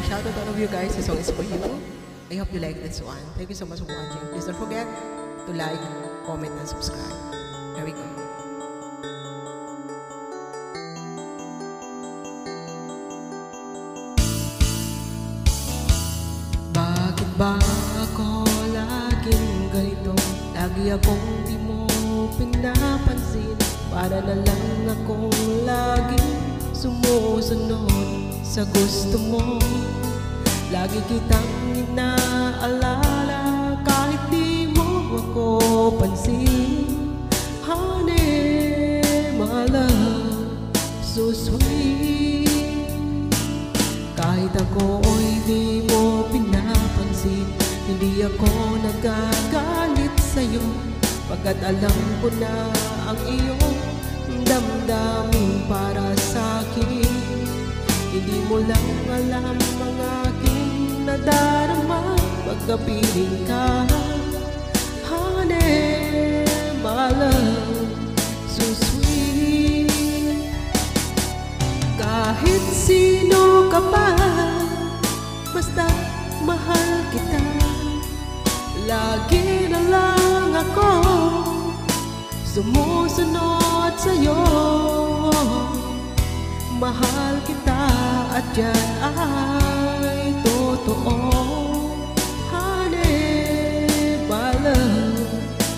shout out to all of you guys. This song is for you. I hope you like this one. Thank you so much for watching. Please don't forget to like, comment, and subscribe. Here we go. Bakit ba ako laging ganito? Lagi akong di mo pinapansin. Para na lang akong laging sumusunod sa gusto mo. Lagi kitang inaalala kahit di mo ako pansin. Honey, my love, so sweet. Kahit ako'y di mo pinapansin, hindi ako nagagalit sa'yo, pagkat alam ko na ang iyong damdamin para sa'kin. Hindi mo lang alam ang aking nadarama pagkapiling ka. Honey, my love, so sweet. Kahit sino ka pa, basta mahal kita. Lagi na lang ako sumusunod sa'yo. Mahal kita at yan ay totoo. Honey, my love,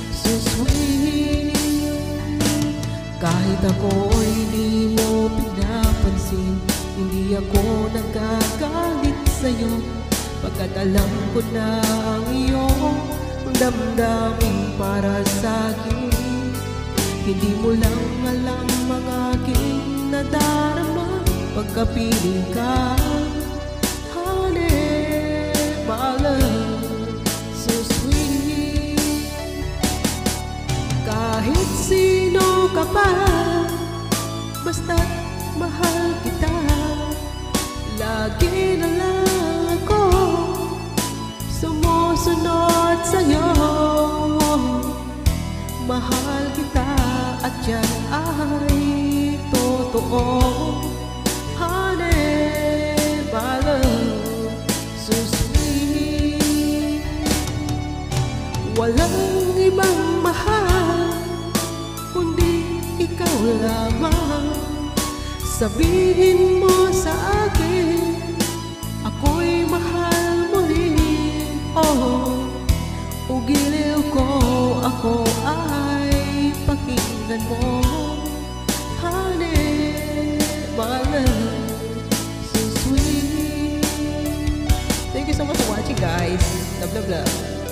so sweet. Kahit ako'y di mo pinapansin, hindi ako nagagalit sa'yo, pagkat alam ko na ang iyong damdamin para sa'kin. Hindi mo lang alam ang aking nadarama pagkapiling ka. Honey, my love, so sweet. Kahit sino ka pa, basta't mahal kita. Lagi na lang ako sumusunod sa'yo. Mahal kita at yan ay totoo. Honey, my love, so sweet. Walang ibang mahal kundi ikaw lamang. Sabihin mo sa akin, ako'y mahal mo rin. Oh, ugiliw ko, ako ay pakinggan mo. Honey, my love, so sweet. Thank you so much for watching, guys. Love, love, love.